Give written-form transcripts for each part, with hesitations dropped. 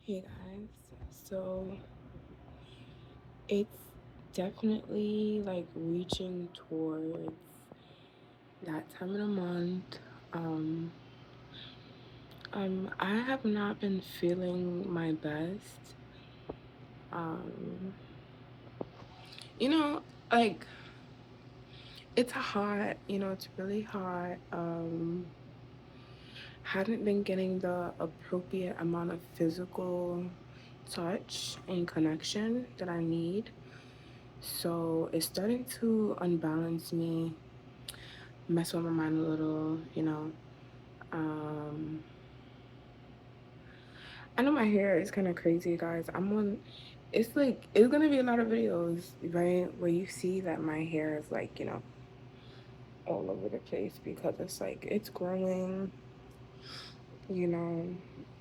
Hey guys, so it's definitely like reaching towards that time of the month. Um, I have not been feeling my best. Um, you know, like it's hot. It's really hot. Haven't been getting the appropriate amount of physical touch and connection that I need. So it's starting to unbalance me, mess with my mind a little. Um, I know my hair is kind of crazy, guys. It's gonna be a lot of videos, right, where you see that my hair is like, all over the place because it's growing, you know,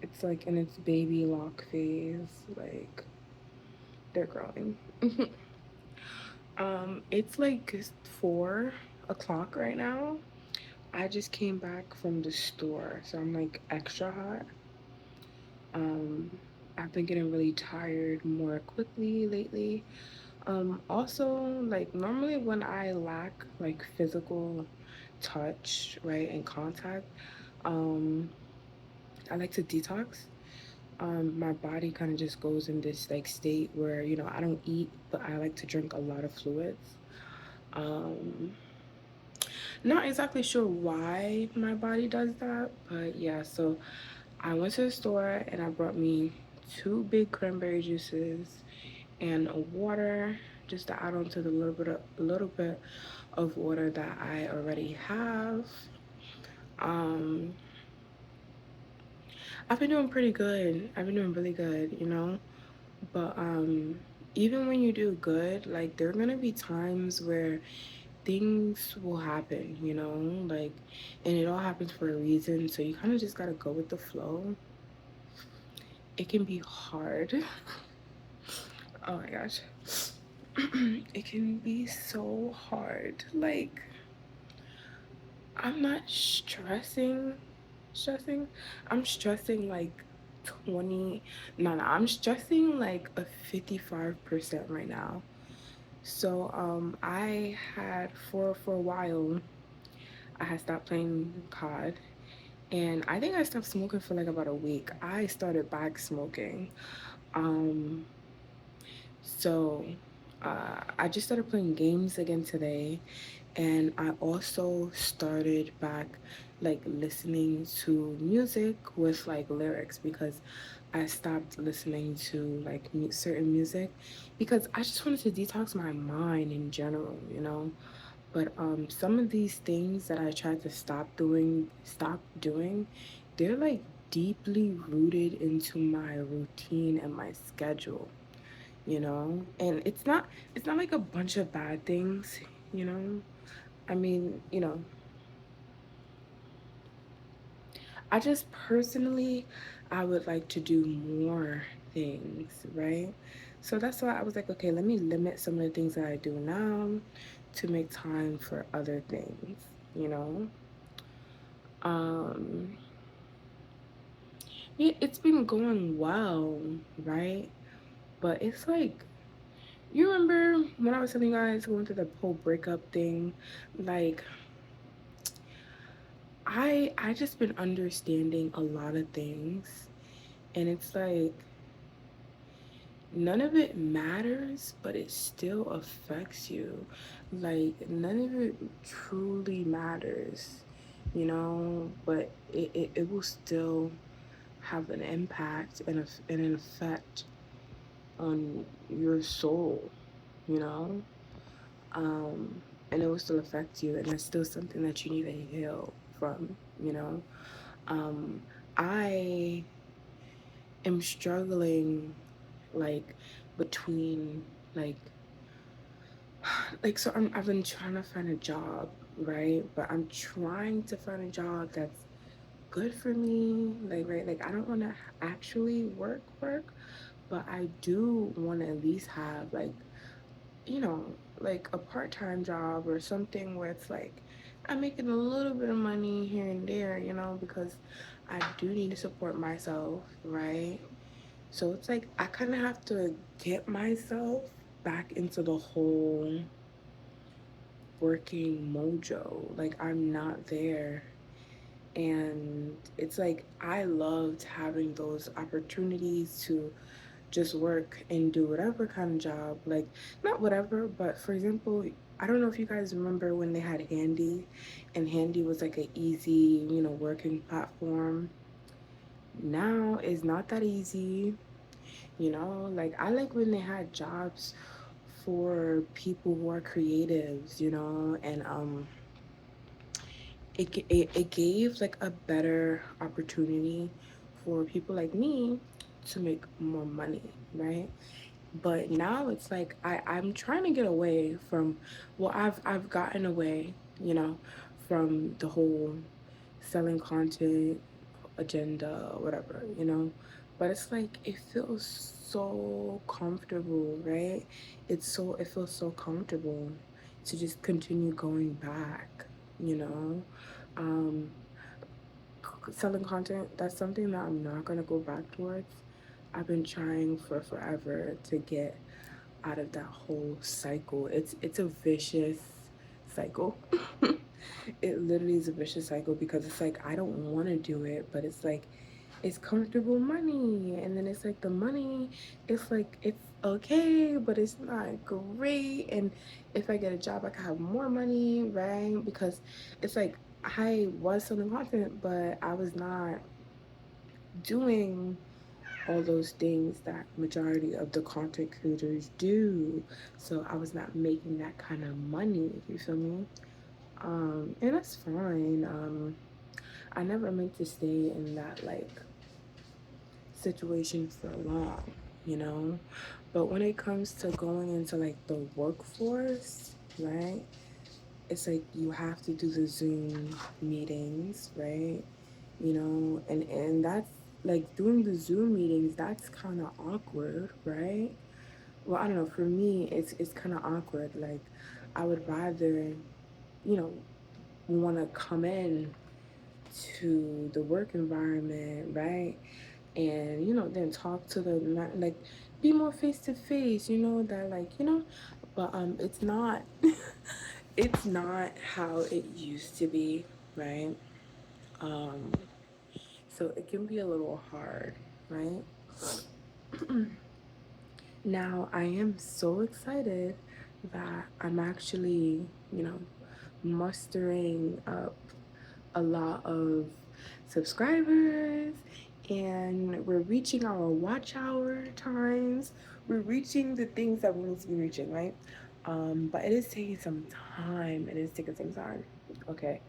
it's like in its baby lock phase, like they're growing. It's like 4 o'clock right now. I just came back from the store, so I'm like extra hot. Um, I've been getting really tired more quickly lately. Also, like normally when I lack like physical touch, right, and contact, um, I like to detox. My body kind of just goes in this like state where, I don't eat, but I like to drink a lot of fluids. Um, Not exactly sure why my body does that, but yeah, so I went to the store and I brought me two big cranberry juices and a water just to add on to the little bit of water that I already have. Um, I've been doing pretty good. I've been doing really good. But even when you do good, like there are gonna be times where things will happen, like, and it all happens for a reason. So you kind of just gotta go with the flow. It can be hard. Oh my gosh. It can be so hard. Like, I'm not stressing. I'm stressing like 20, no, I'm stressing like a 55% right now. So, I had for a while, I had stopped playing COD. And I think I stopped smoking for like about a week. I started back smoking. Um, so I just started playing games again today. And I also started back like listening to music with like lyrics because I stopped listening to like certain music because I just wanted to detox my mind in general. But some of these things that I tried to stop doing, they're like deeply rooted into my routine and my schedule. And it's not like a bunch of bad things, you know. I mean, I just personally I would like to do more things, right? So that's why I was like, okay, let me limit some of the things that I do now to make time for other things, you know? Um, yeah, it's been going well, right? But it's like, you remember when I was telling you guys going through the whole breakup thing? Like, I just been understanding a lot of things, and it's like none of it matters, but it still affects you. Like none of it truly matters, but it will still have an impact and an effect on your soul, you know? And it will still affect you, and it's still something that you need to heal from. Um, I am struggling like between like so I've been trying to find a job, right? But I'm trying to find a job that's good for me, like right, like I don't want to actually work, but I do want to at least have you know, like a part-time job or something where it's like I'm making a little bit of money here and there, because I do need to support myself, right? So it's like I kind of have to get myself back into the whole working mojo. Like I'm not there. And it's like I loved having those opportunities to just work and do whatever kind of job. Like not whatever, but for example, I don't know if you guys remember when they had Handy, and Handy was like a easy, working platform. Now it's not that easy. Like I like when they had jobs for people who are creatives, and it gave like a better opportunity for people like me to make more money, right? But now it's like I'm trying to get away from, well, I've gotten away, you know, from the whole selling content agenda or whatever, But it's like it feels so comfortable, right? It feels so comfortable to just continue going back, you know. Um, Selling content, that's something that I'm not gonna go back towards. I've been trying for forever to get out of that whole cycle. It's a vicious cycle. It literally is a vicious cycle because it's like I don't want to do it, but it's like it's comfortable money, and then it's like the money, it's like it's okay, but it's not great. And if I get a job, I can have more money, right? Because it's like I was selling content, but I was not doing all those things that majority of the content creators do. So I was not making that kind of money, you feel me? And that's fine. I never meant to stay in that like situation for long, you know? But when it comes to going into like the workforce, right? It's like you have to do the Zoom meetings, right? And that's like doing the Zoom meetings, that's kind of awkward, right? Well, I don't know, for me it's kind of awkward. Like I would rather, you know, want to come in to the work environment, right? And then talk to the like be more face to face, that like, but it's not it's not how it used to be, right? Um so it can be a little hard, right? Now I am so excited that I'm actually, mustering up a lot of subscribers, and we're reaching our watch hour times. We're reaching the things that we need to be reaching, right? But it is taking some time. It is taking some time. Okay.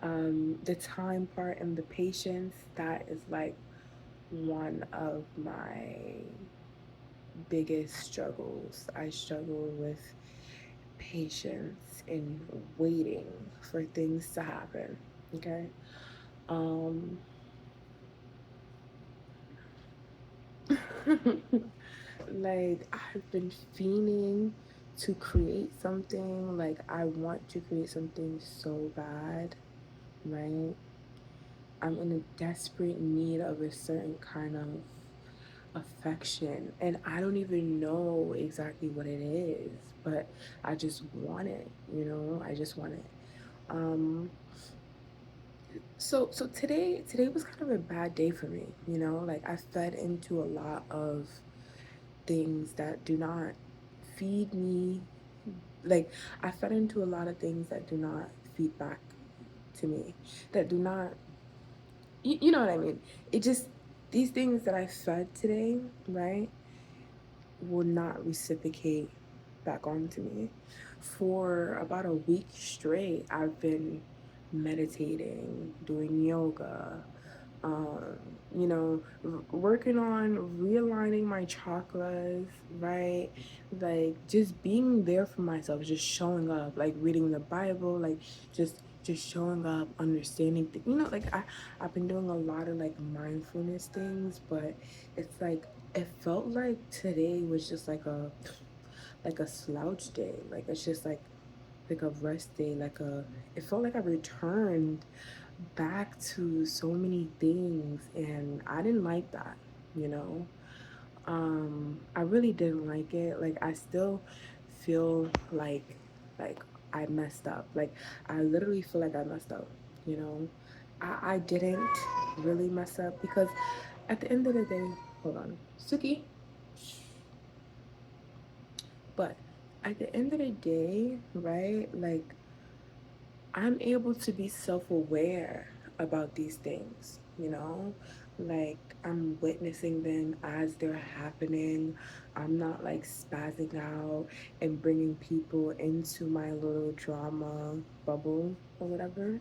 The time part and the patience, that is like one of my biggest struggles. I struggle with patience and waiting for things to happen. Okay. Um, like I've been fiending to create something. Like I want to create something so bad, right? I'm in a desperate need of a certain kind of affection, and I don't even know exactly what it is, but I just want it, I just want it. Um so today was kind of a bad day for me, like I fed into a lot of things that do not feed me. Like I fed into a lot of things that do not feed back to me, that do not, you know what I mean? It just, these things that I fed today, right, will not reciprocate back onto me. For about a week straight, I've been meditating, doing yoga, um, working on realigning my chakras, right? Like just being there for myself, just showing up, like reading the Bible, like just showing up, understanding like I've been doing a lot of like mindfulness things, but it's like it felt like today was just like a slouch day. Like it's just like a rest day, it felt like I returned back to so many things, and I didn't like that, you know. I really didn't like it. Like I still feel like I messed up. Like I literally feel like I messed up, you know. I didn't really mess up because at the end of the day, hold on. Suki. But at the end of the day, right? Like I'm able to be self aware about these things, you know? Like, I'm witnessing them as they're happening. I'm not like spazzing out and bringing people into my little drama bubble or whatever.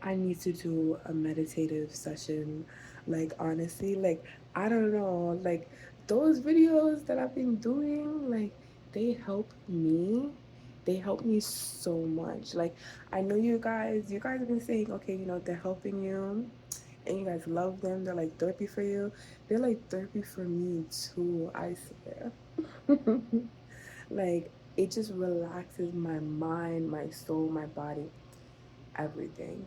I need to do a meditative session. Like, honestly, like, I don't know. Like, those videos that I've been doing, like, they help me. They help me so much. Like, I know you guys have been saying, okay, you know, they're helping you and you guys love them. They're like therapy for you. They're like therapy for me too, I swear. Like, it just relaxes my mind, my soul, my body, everything.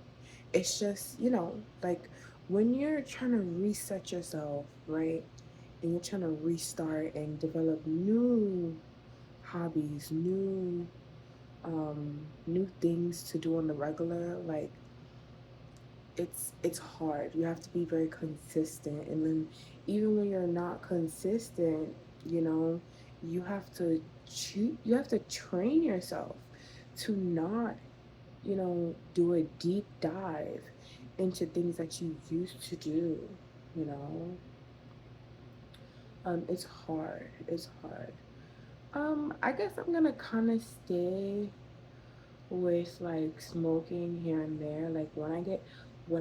It's just, you know, like when you're trying to reset yourself, right? And you're trying to restart and develop new hobbies, new things to do on the regular, like it's hard. You have to be very consistent, and then even when you're not consistent, you know, you have to you have to train yourself to not, you know, do a deep dive into things that you used to do, you know. It's hard. It's hard. I guess I'm gonna kind of stay with like smoking here and there. Like when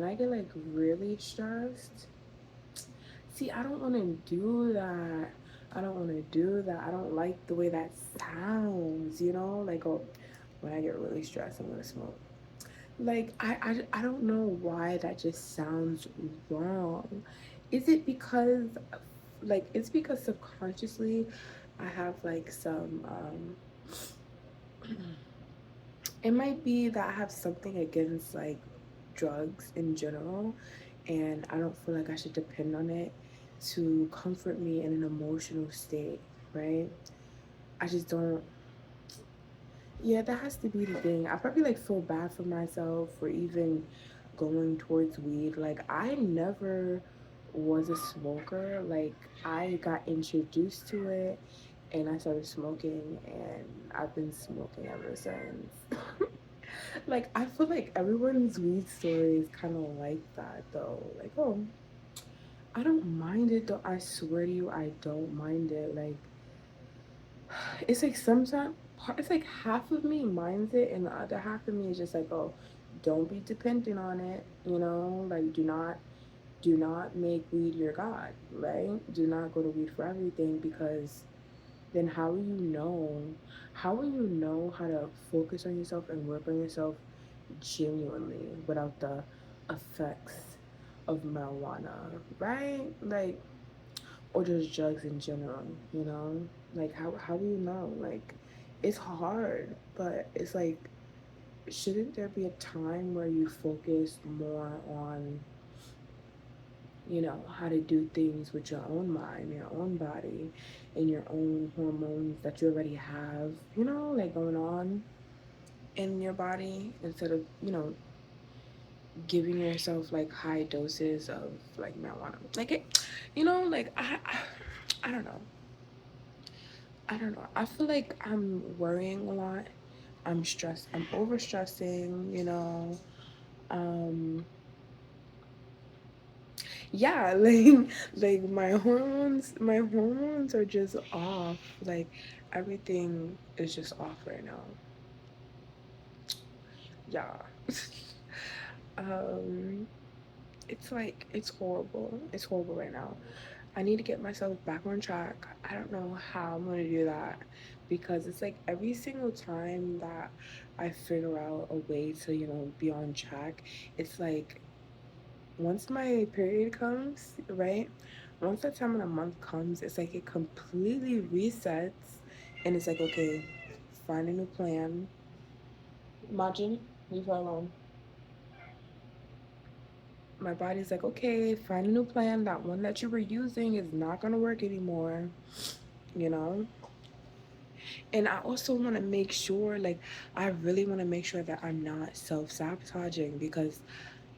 I get like really stressed. See, I don't want to do that. I don't want to do that. I don't like the way that sounds, you know? Like, oh, when I get really stressed, I'm gonna smoke. Like I don't know why that just sounds wrong. Is it because like it's because subconsciously I have like some it might be that I have something against like drugs in general and I don't feel like I should depend on it to comfort me in an emotional state, right? I just don't. Yeah, that has to be the thing. I probably like feel bad for myself for even going towards weed. Like I never was a smoker. Like I got introduced to it and I started smoking and I've been smoking ever since. Like I feel like everyone's weed story is kind of like that though. Like, oh, I don't mind it though. I swear to you, I don't mind it. Like it's like sometimes it's like half of me minds it and the other half of me is just like, oh, don't be dependent on it, you know, like do not make weed your god, right? Do not go to weed for everything because then how will you know how to focus on yourself and work on yourself genuinely without the effects of marijuana, right? Like or just drugs in general, you know? Like how do you know? Like it's hard, but it's like shouldn't there be a time where you focus more on, you know, how to do things with your own mind, your own body, and your own hormones that you already have, you know, like going on in your body instead of, you know, giving yourself like high doses of like marijuana. Like it, you know, like I don't know. I don't know. I feel like I'm worrying a lot. I'm stressed. I'm over stressing, you know. Um yeah, like my hormones are just off. Like everything is just off right now. Yeah. um it's like it's horrible. It's horrible right now. I need to get myself back on track. I don't know how I'm going to do that because it's like every single time that I figure out a way to, you know, be on track, it's like once my period comes, right? Once that time of the month comes, it's like it completely resets and it's like, okay, find a new plan. Imagine, leave her alone. My body's like, okay, find a new plan. That one that you were using is not gonna work anymore, you know? And I also want to make sure, like, I really want to make sure that I'm not self sabotaging because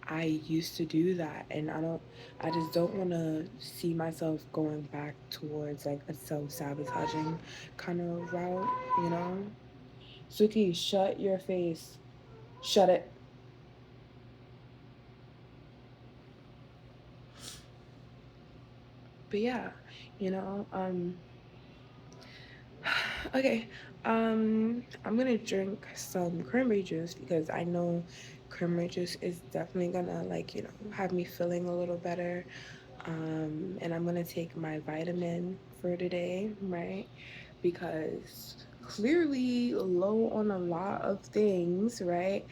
I used to do that. And I just don't want to see myself going back towards like a self sabotaging kind of route, you know? Suki, shut your face. Shut it. But yeah, you know, okay. I'm gonna drink some cranberry juice because I know cranberry juice is definitely gonna like, you know, have me feeling a little better. And I'm gonna take my vitamin for today, right? Because clearly low on a lot of things, right?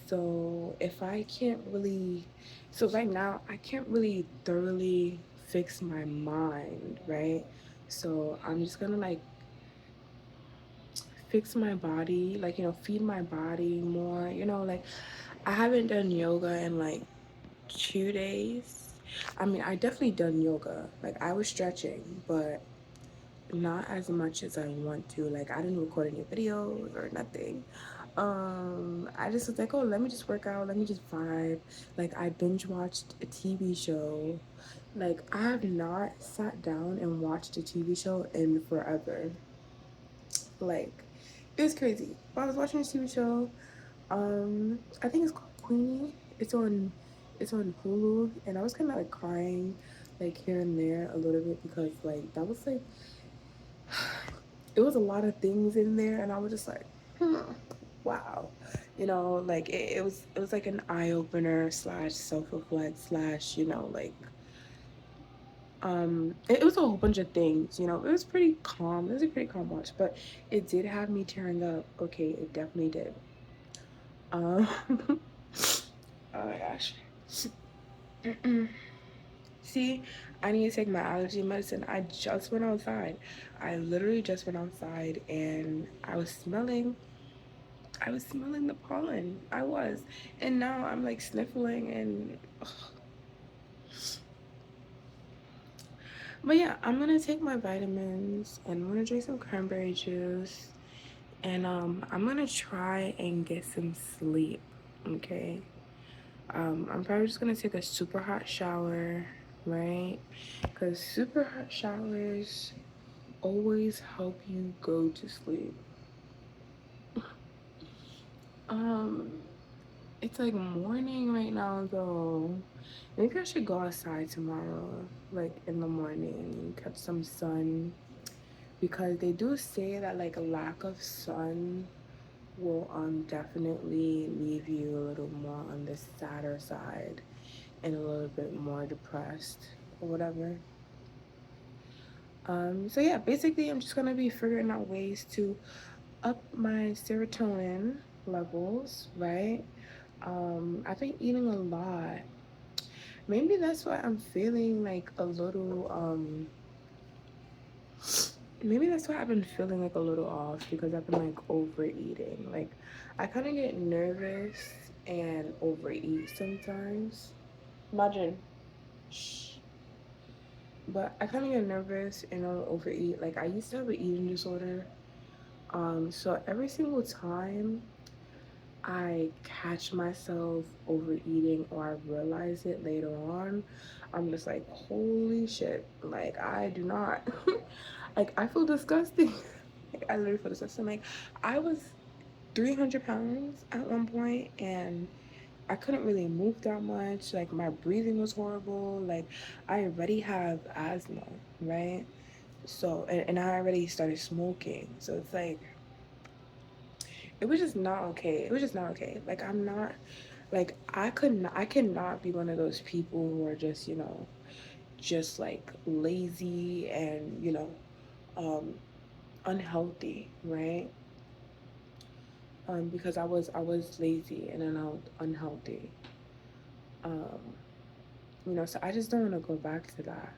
So if I can't really, so right now I can't really thoroughly fix my mind, right? So I'm just gonna like fix my body, like, you know, feed my body more, you know, like I haven't done yoga in like 2 days. I mean, I definitely done yoga. Like I was stretching, but not as much as I want to. Like I didn't record any videos or nothing. I just was like, oh, let me just work out, let me just vibe. Like I binge watched a TV show. Like I have not sat down and watched a TV show in forever. Like it was crazy. But I was watching a TV show. I think it's called Queenie. It's on Hulu, and I was kind of like crying, like here and there a little bit because like that was like it was a lot of things in there, and I was just like, wow, you know, like it was like an eye opener slash self reflect slash, you know, like it was a whole bunch of things, you know. It was pretty calm. It was a pretty calm watch, but it did have me tearing up. Okay, it definitely did. Um, oh my gosh. See, I need to take my allergy medicine. I just went outside. I literally just went outside and I was smelling the pollen. I was. And now I'm like sniffling and ugh. But yeah, I'm gonna take my vitamins and I'm gonna drink some cranberry juice and I'm gonna try and get some sleep. Okay. I'm probably just gonna take a super hot shower, right? Because super hot showers always help you go to sleep. Um, it's like morning right now though. Maybe I should go outside tomorrow, like in the morning, catch some sun. Because they do say that like a lack of sun will definitely leave you a little more on the sadder side and a little bit more depressed or whatever. So yeah, basically I'm just gonna be figuring out ways to up my serotonin levels, right? I've been eating a lot. Maybe that's why I'm feeling like a little maybe that's why I've been feeling like a little off because I've been like overeating. Like I kind of get nervous and overeat sometimes. Imagine. Shh. But I kind of get nervous and I'll overeat. Like I used to have an eating disorder. So every single time I catch myself overeating or I realize it later on, I'm just like, holy shit. Like, I do not, like, I feel disgusting. Like, I literally feel disgusting. Like, I was 300 pounds at one point and I couldn't really move that much. Like, my breathing was horrible. Like, I already have asthma, right? So, and I already started smoking. So it's like, it was just not okay. It was just not okay. Like I'm not like I cannot be one of those people who are just, you know, just like lazy and, you know, um unhealthy, right? Because I was lazy and unhealthy. Um, you know, so I just don't want to go back to that.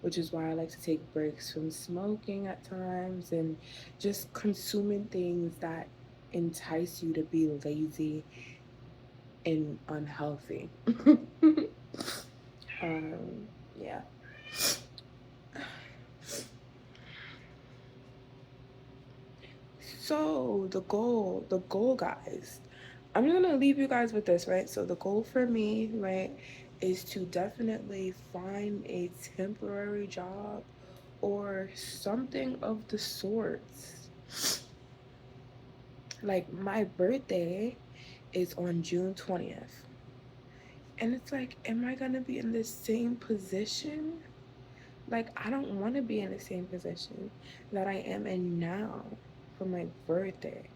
Which is why I like to take breaks from smoking at times and just consuming things that entice you to be lazy and unhealthy. Yeah. So the goal, guys. I'm just gonna leave you guys with this, right? So the goal for me, right, is to definitely find a temporary job or something of the sorts. Like my birthday is on June 20th. And it's like, am I gonna be in the same position? Like, I don't want to be in the same position that I am in now for my birthday.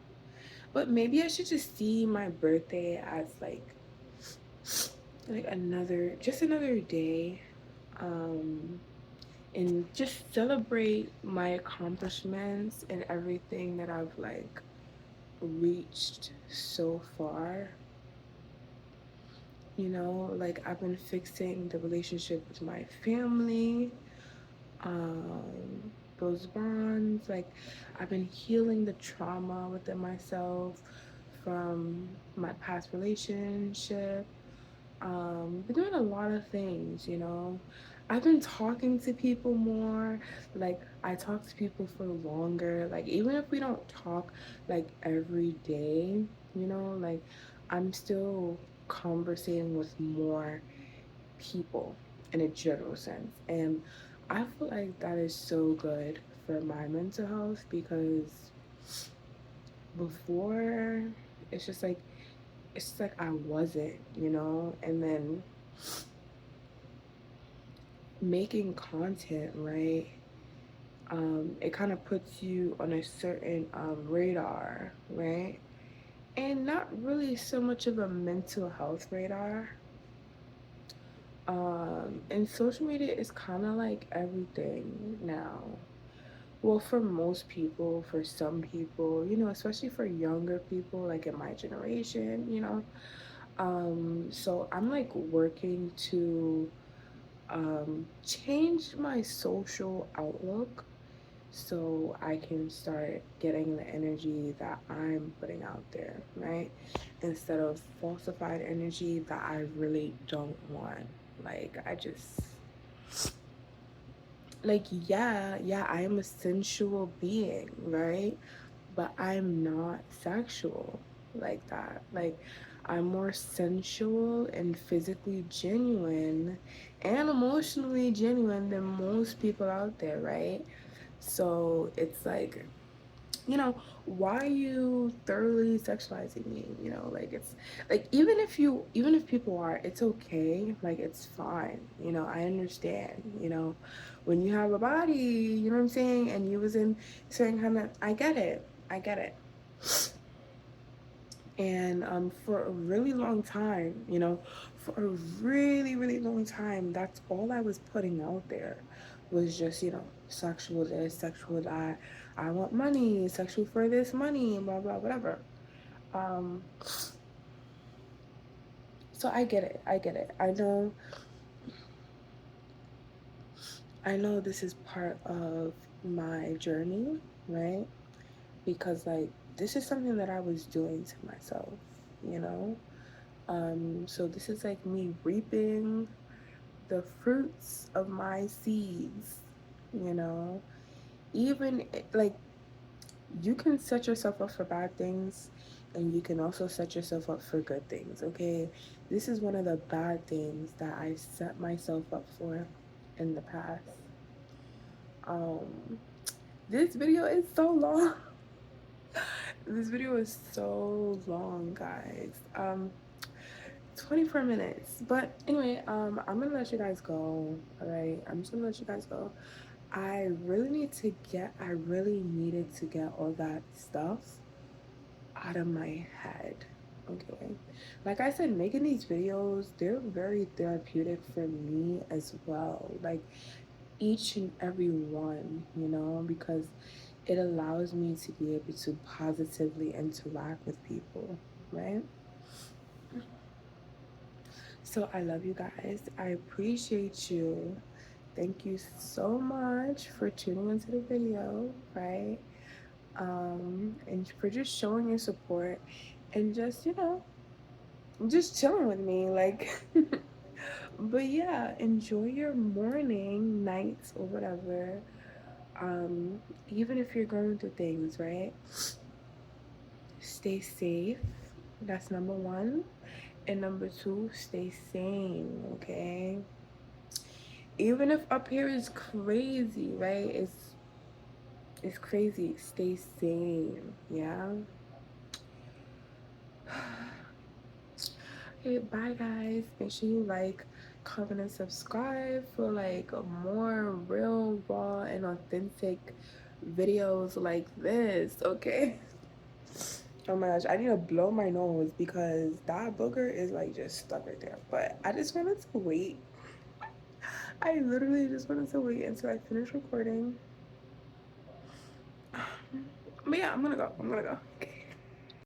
But maybe I should just see my birthday as like another, just another day, um, and just celebrate my accomplishments and everything that I've like reached so far. You know, like I've been fixing the relationship with my family, those bonds. Like I've been healing the trauma within myself from my past relationship. Been doing a lot of things, you know. I've been talking to people more. Like I talk to people for longer. Like even if we don't talk like every day, you know, like I'm still conversating with more people in a general sense. And I feel like that is so good for my mental health because before it's just like I wasn't, you know, and then making content, right? It kind of puts you on a certain radar, right? And not really so much of a mental health radar. And social media is kind of like everything now. Well, for most people, for some people, you know, especially for younger people, like in my generation, you know. So I'm like working to change my social outlook so I can start getting the energy that I'm putting out there, right? Instead of falsified energy that I really don't want. Like, I just, like, yeah, I am a sensual being, right? But I'm not sexual like that. Like, I'm more sensual and physically genuine and emotionally genuine than most people out there, right? So it's like, you know, why are you thoroughly sexualizing me? You know, like it's like even if people are, it's okay. Like it's fine. You know, I understand, you know, when you have a body, you know what I'm saying, and you was in certain kind of I get it. I get it. And for a really long time, you know, for a really, really long time, that's all I was putting out there was just, you know, sexual this, sexual that. I want money, sexual for this money, blah, blah, whatever. Um, so I get it. I get it. I know this is part of my journey, right? Because, like, this is something that I was doing to myself, you know? So this is like me reaping the fruits of my seeds, you know. Even like you can set yourself up for bad things and you can also set yourself up for good things, okay? This is one of the bad things that I set myself up for in the past. Um this video is so long. This video is so long, guys. 24 minutes. But anyway, I'm gonna let you guys go. All right, I'm just gonna let you guys go. I really needed to get all that stuff out of my head. Okay. Like I said, making these videos, they're very therapeutic for me as well. Like each and every one, you know, because it allows me to be able to positively interact with people, right? So I love you guys. I appreciate you. Thank you so much for tuning into the video, right? And for just showing your support and just, you know, just chilling with me. Like, But yeah, enjoy your morning, nights, or whatever. Um, Even if you're going through things, right? Stay safe. That's number one. And number two, stay sane, okay? Even if up here is crazy, right? It's crazy. Stay sane, yeah? Okay, bye guys. Make sure you like, comment, and subscribe for like more real, raw, and authentic videos like this, okay? Oh my gosh, I need to blow my nose because that booger is like just stuck right there. But I just wanted to wait. I literally just wanted to wait until I finish recording. But yeah, I'm gonna go. I'm gonna go. Okay.